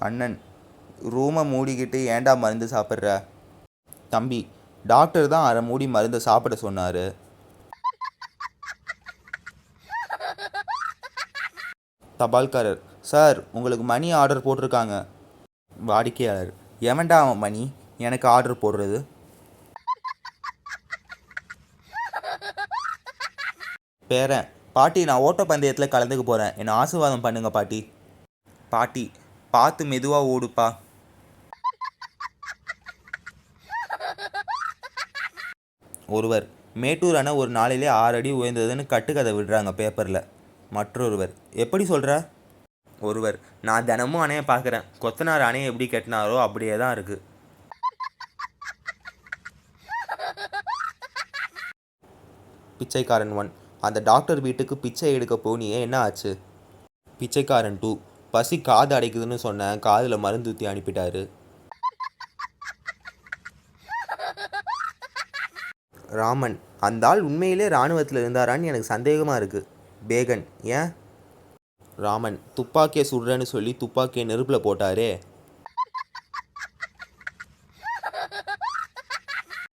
அண்ணன், ரூமை மூடிக்கிட்டு ஏன்டா மருந்து சாப்பிட்ற? தம்பி, டாக்டர் தான் அரை மூடி மருந்தை சாப்பிட சொன்னார். தபால்காரர், சார் உங்களுக்கு மணி ஆர்டர் போட்டிருக்காங்க. வாடிக்கையாளர், எவன்டா அவன் மணி எனக்கு ஆர்டர் போடுறது? பேரன், பாட்டி நான் ஓட்டப்பந்தயத்தில் கலந்துக்க போகிறேன், என்னை ஆசீர்வாதம் பண்ணுங்க பாட்டி. பாட்டி, பார்த்து மெதுவாக ஓடுப்பா. ஒருவர், மேட்டூர் அணை ஒரு நாளிலே 6 அடி உயர்ந்ததுன்னு கட்டுக்கதை விடுறாங்க பேப்பரில். மற்றொருவர், எப்படி சொல்கிற? ஒருவர், நான் தினமும் அணையை பார்க்குறேன், கொத்தனார் அணையை எப்படி கட்டினாரோ அப்படியே தான் இருக்குது. பிச்சைக்காரன் 1, அந்த டாக்டர் வீட்டுக்கு பிச்சை எடுக்க போனியே, என்ன ஆச்சு? பிச்சைக்காரன் 2, பசி காது அடைக்குதுன்னு சொன்னேன், காதில் மருந்து ஊற்றி அனுப்பிட்டாரு. ராமன், அந்த ஆள் உண்மையிலே இராணுவத்தில் இருந்தாரான்னு எனக்கு சந்தேகமாக இருக்குது. பேகன், ஏன்? ராமன், துப்பாக்கியை சுடுறேன்னு சொல்லி துப்பாக்கியை நெருப்பில் போட்டாரே,